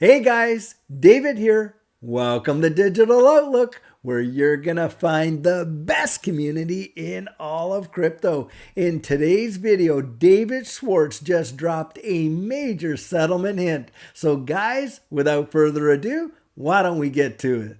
Hey guys, David here. Welcome to Digital Outlook, where you're going to find the best community in all of crypto. In today's video, David Schwartz just dropped a major settlement hint. So guys, without further ado, why don't we get to it?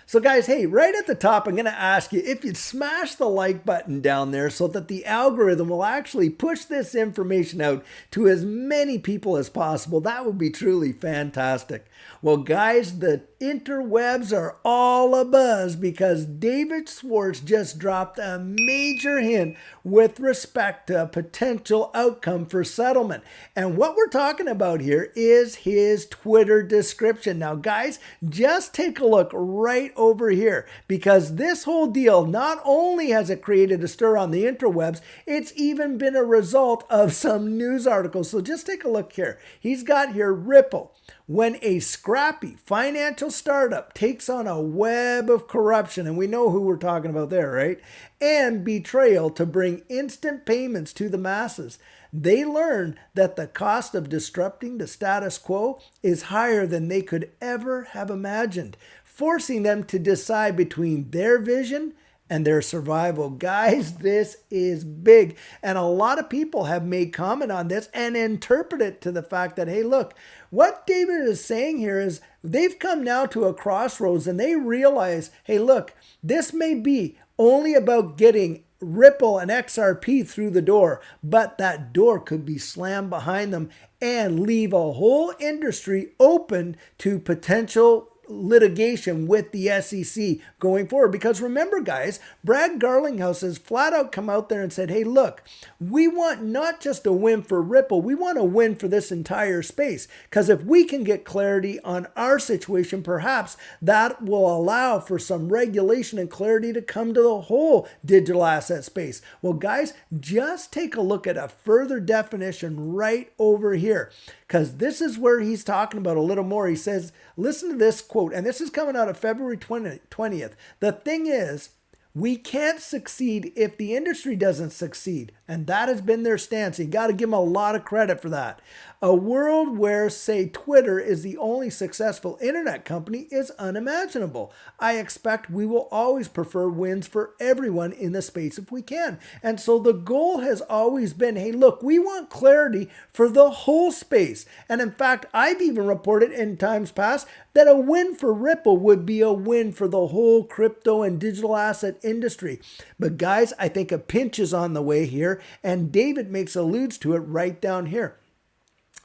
So guys, hey, right at the top, I'm going to ask you if you'd smash the like button down there so that the algorithm will actually push this information out to as many people as possible. That would be truly fantastic. Well, guys, the interwebs are all abuzz because David Schwartz just dropped a major hint with respect to a potential outcome for settlement. And what we're talking about here is his Twitter description. Now, guys, just take a look right over here, because this whole deal, not only has it created a stir on the interwebs, it's even been a result of some news articles. So just take a look here. He's got here Ripple. When a scrappy financial startup takes on a web of corruption, and we know who we're talking about there, right? And betrayal to bring instant payments to the masses, they learn that the cost of disrupting the status quo is higher than they could ever have imagined, forcing them to decide between their vision and their survival. Guys, this is big. And a lot of people have made comment on this and interpret it to the fact that, hey, look, what David is saying here is they've come now to a crossroads and they realize, hey, look, this may be only about getting Ripple and XRP through the door, but that door could be slammed behind them and leave a whole industry open to potential litigation with the SEC going forward. Because remember, guys, Brad Garlinghouse has flat out come out there and said, hey, look, we want not just a win for Ripple, we want a win for this entire space. Because if we can get clarity on our situation, perhaps that will allow for some regulation and clarity to come to the whole digital asset space. Well, guys, just take a look at a further definition right over here, because this is where he's talking about a little more. He says, listen to this quote, and this is coming out of February 20th. The thing is, we can't succeed if the industry doesn't succeed. And that has been their stance. You got to give them a lot of credit for that. A world where, say, Twitter is the only successful internet company is unimaginable. I expect we will always prefer wins for everyone in the space if we can. And so the goal has always been, hey, look, we want clarity for the whole space. And in fact, I've even reported in times past that a win for Ripple would be a win for the whole crypto and digital asset industry. But guys, I think a pinch is on the way here, and David alludes to it right down here.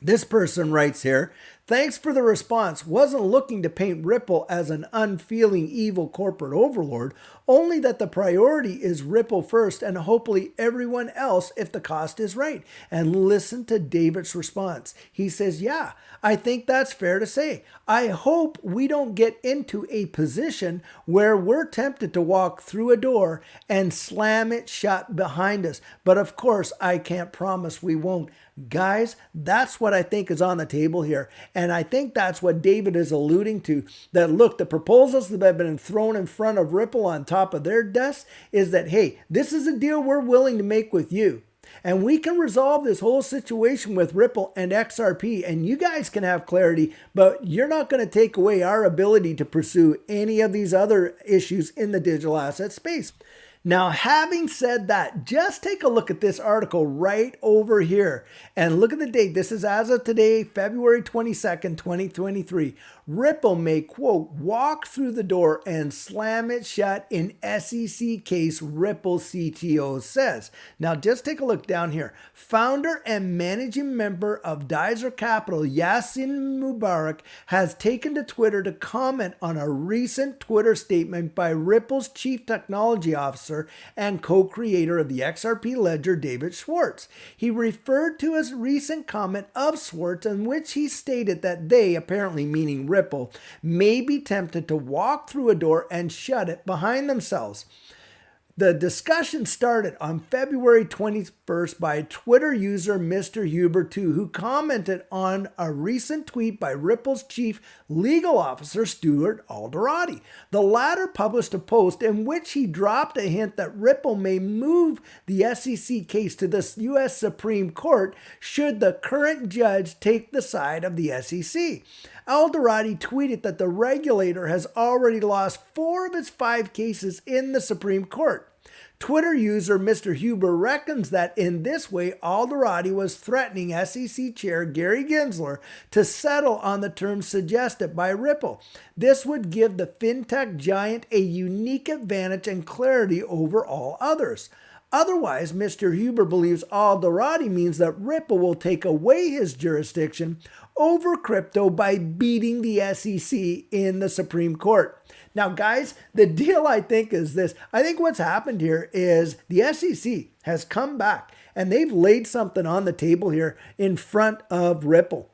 This person writes here, thanks for the response. Wasn't looking to paint Ripple as an unfeeling evil corporate overlord, only that the priority is Ripple first and hopefully everyone else if the cost is right. And listen to David's response. He says, yeah, I think that's fair to say. I hope we don't get into a position where we're tempted to walk through a door and slam it shut behind us. But of course, I can't promise we won't. Guys, that's what I think is on the table here. And I think that's what David is alluding to. That look, the proposals that have been thrown in front of Ripple on top of their desks is that, hey, this is a deal we're willing to make with you. And we can resolve this whole situation with Ripple and XRP, and you guys can have clarity, but you're not going to take away our ability to pursue any of these other issues in the digital asset space. Now, having said that, just take a look at this article right over here and look at the date. This is as of today, February 22nd, 2023. Ripple may, quote, walk through the door and slam it shut in SEC case, Ripple CTO says. Now, just take a look down here. Founder and managing member of Dizer Capital, Yassin Mubarak, has taken to Twitter to comment on a recent Twitter statement by Ripple's chief technology officer and co-creator of the XRP ledger, David Schwartz. He referred to a recent comment of Schwartz in which he stated that they, apparently meaning Ripple, may be tempted to walk through a door and shut it behind themselves. The discussion started on February 21st by Twitter user Mr. Huber2, who commented on a recent tweet by Ripple's chief legal officer, Stuart Alderoty. The latter published a post in which he dropped a hint that Ripple may move the SEC case to the U.S. Supreme Court should the current judge take the side of the SEC. Alderoty tweeted that the regulator has already lost 4 of its 5 cases in the Supreme Court. Twitter user Mr. Huber reckons that in this way, Alderoty was threatening SEC Chair Gary Gensler to settle on the terms suggested by Ripple. This would give the fintech giant a unique advantage and clarity over all others. Otherwise, Mr. Huber believes Alderoty means that Ripple will take away his jurisdiction over crypto by beating the SEC in the Supreme Court. Now, guys, the deal I think is this. I think what's happened here is the SEC has come back and they've laid something on the table here in front of Ripple.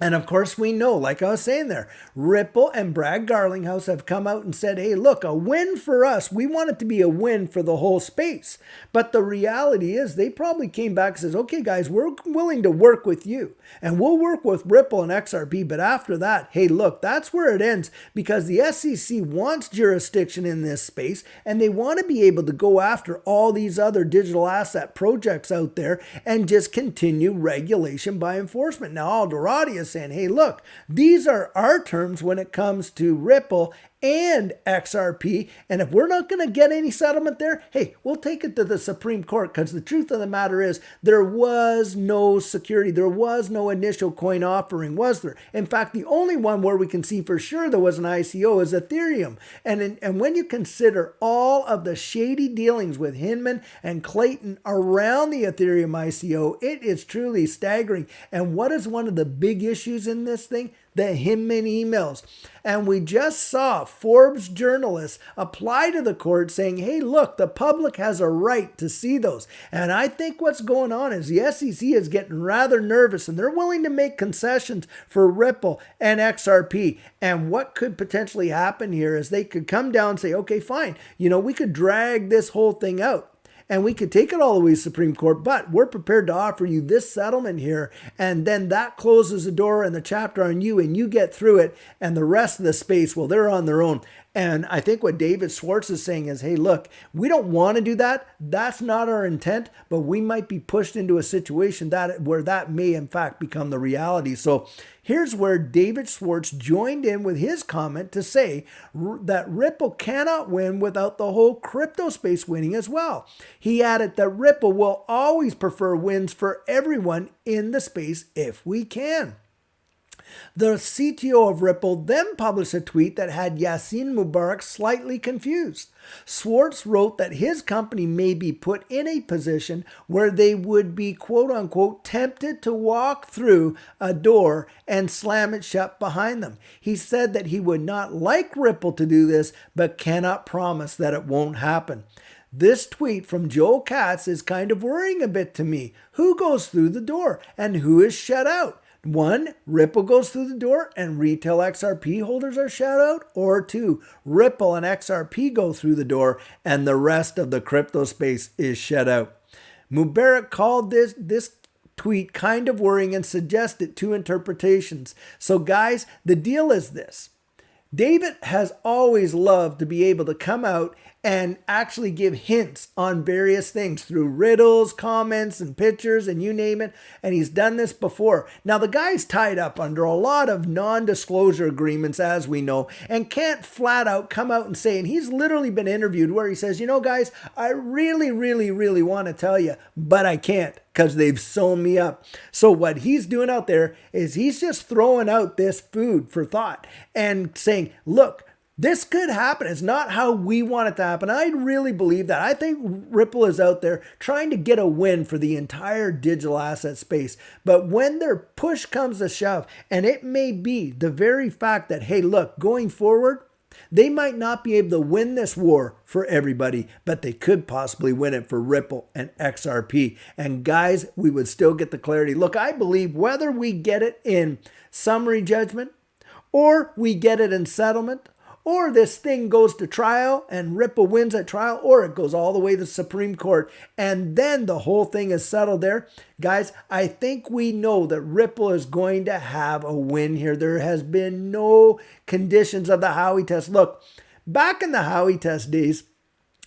And of course, we know, like I was saying there, Ripple and Brad Garlinghouse have come out and said, hey, look, a win for us. We want it to be a win for the whole space. But the reality is they probably came back and says, okay, guys, we're willing to work with you and we'll work with Ripple and XRP. But after that, hey, look, that's where it ends because the SEC wants jurisdiction in this space and they want to be able to go after all these other digital asset projects out there and just continue regulation by enforcement. Now, Alderoty is saying, hey, look, these are our terms when it comes to Ripple and XRP. And if we're not going to get any settlement there, hey, we'll take it to the Supreme Court because the truth of the matter is there was no security. There was no initial coin offering, was there? In fact, the only one where we can see for sure there was an ICO is Ethereum. And when you consider all of the shady dealings with Hinman and Clayton around the Ethereum ICO, it is truly staggering. And what is one of the big issues in this thing? The Hinman emails. And we just saw Forbes journalists apply to the court saying, hey, look, the public has a right to see those. And I think what's going on is the SEC is getting rather nervous and they're willing to make concessions for Ripple and XRP. And what could potentially happen here is they could come down and say, okay, fine, we could drag this whole thing out. And we could take it all the way to Supreme Court, but we're prepared to offer you this settlement here. And then that closes the door and the chapter on you and you get through it. And the rest of the space, well, they're on their own. And I think what David Schwartz is saying is, hey, look, we don't want to do that. That's not our intent, but we might be pushed into a situation where that may, in fact, become the reality. So here's where David Schwartz joined in with his comment to say that Ripple cannot win without the whole crypto space winning as well. He added that Ripple will always prefer wins for everyone in the space if we can. The CTO of Ripple then published a tweet that had Yassin Mubarak slightly confused. Schwartz wrote that his company may be put in a position where they would be, quote unquote, tempted to walk through a door and slam it shut behind them. He said that he would not like Ripple to do this, but cannot promise that it won't happen. This tweet from Joel Katz is kind of worrying a bit to me. Who goes through the door and who is shut out? 1, Ripple goes through the door and retail XRP holders are shut out. Or 2, Ripple and XRP go through the door and the rest of the crypto space is shut out. Mubarak called this tweet kind of worrying and suggested 2 interpretations. So guys, the deal is this. David has always loved to be able to come out and actually give hints on various things through riddles, comments, and pictures, and you name it. And he's done this before. Now, the guy's tied up under a lot of non-disclosure agreements, as we know, and can't flat out come out and say, and he's literally been interviewed where he says, guys, I really, really, really want to tell you, but I can't because they've sewn me up. So what he's doing out there is he's just throwing out this food for thought and saying, look, this could happen. It's not how we want it to happen. I really believe that. I think Ripple is out there trying to get a win for the entire digital asset space. But when their push comes to shove, and it may be the very fact that, hey, look, going forward, they might not be able to win this war for everybody, but they could possibly win it for Ripple and XRP. And guys, we would still get the clarity. Look, I believe whether we get it in summary judgment or we get it in settlement, or this thing goes to trial and Ripple wins at trial, or it goes all the way to the Supreme Court and then the whole thing is settled there. Guys, I think we know that Ripple is going to have a win here. There has been no conditions of the Howey test. Look, back in the Howey test days,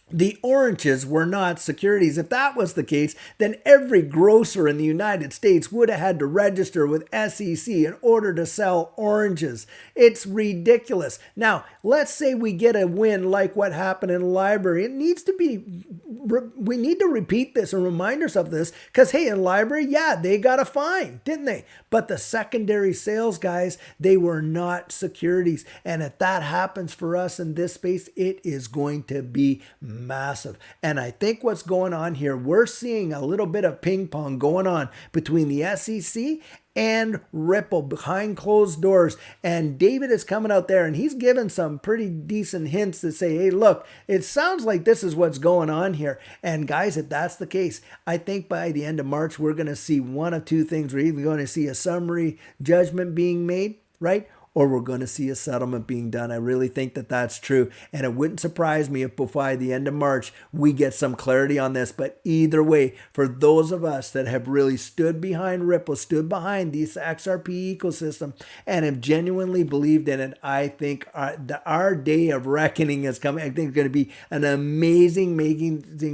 the oranges were not securities. If that was the case, then every grocer in the United States would have had to register with SEC in order to sell oranges. It's ridiculous. Now, let's say we get a win like what happened in Library. It needs to be, we need to repeat this and remind ourselves of this because, hey, in Library, yeah, they got a fine, didn't they? But the secondary sales, guys, they were not securities. And if that happens for us in this space, it is going to be massive. And I think what's going on here, we're seeing a little bit of ping pong going on between the SEC and Ripple behind closed doors. And David is coming out there and he's given some pretty decent hints to say, hey, look, it sounds like this is what's going on here. And guys, if that's the case, I think by the end of March, we're going to see one of two things. We're either going to see a summary judgment being made, right? Or we're going to see a settlement being done. I really think that that's true. And it wouldn't surprise me if by the end of March, we get some clarity on this. But either way, for those of us that have really stood behind Ripple, stood behind this XRP ecosystem, and have genuinely believed in it, I think our day of reckoning is coming. I think it's going to be an amazing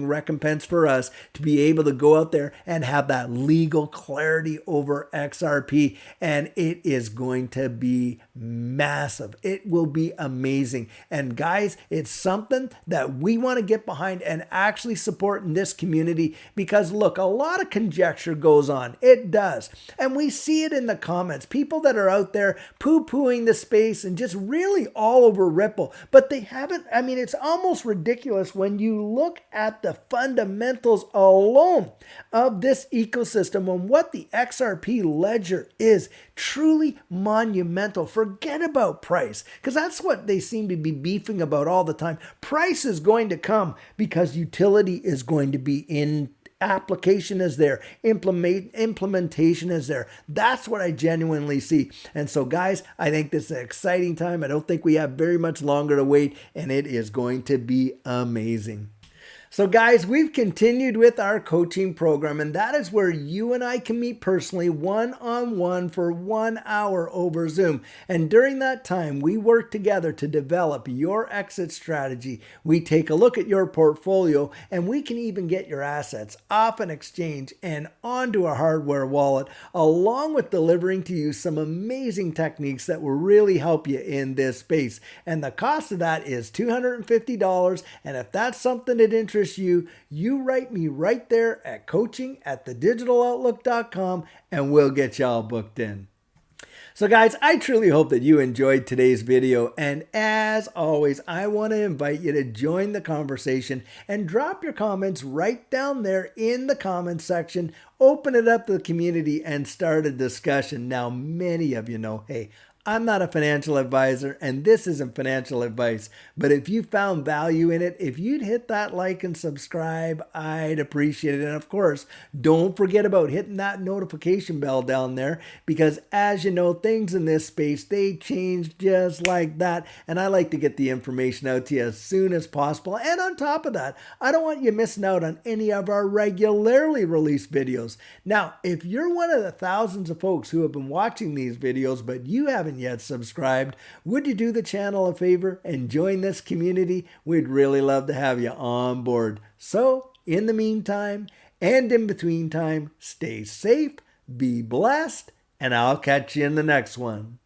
recompense for us to be able to go out there and have that legal clarity over XRP. And it is going to be massive. It will be amazing. And guys, it's something that we want to get behind and actually support in this community because look, a lot of conjecture goes on. It does. And we see it in the comments. People that are out there poo-pooing the space and just really all over Ripple. But they haven't, I mean, it's almost ridiculous when you look at the fundamentals alone of this ecosystem and what the XRP ledger is. Truly monumental. Forget about price because that's what they seem to be beefing about all the time. Price is going to come because utility is going to be in. Application is there. Implementation is there. That's what I genuinely see. And so, guys, I think this is an exciting time. I don't think we have very much longer to wait, and it is going to be amazing. So guys, we've continued with our coaching program, and that is where you and I can meet personally one-on-one for 1 hour over Zoom. And during that time, we work together to develop your exit strategy. We take a look at your portfolio, and we can even get your assets off an exchange and onto a hardware wallet, along with delivering to you some amazing techniques that will really help you in this space. And the cost of that is $250. And if that's something that interests you write me right there at coaching@thedigitaloutlook.com and we'll get y'all booked in. So guys, I truly hope that you enjoyed today's video. And as always, I want to invite you to join the conversation and drop your comments right down there in the comments section. Open it up to the community and start a discussion. Now, many of you know, hey, I'm not a financial advisor and this isn't financial advice, but if you found value in it, if you'd hit that like and subscribe, I'd appreciate it. And of course, don't forget about hitting that notification bell down there because as you know, things in this space, they change just like that. And I like to get the information out to you as soon as possible. And on top of that, I don't want you missing out on any of our regularly released videos. Now, if you're one of the thousands of folks who have been watching these videos, but you haven't yet subscribed, would you do the channel a favor and join this community? We'd really love to have you on board. So in the meantime and in between time, stay safe, be blessed, and I'll catch you in the next one.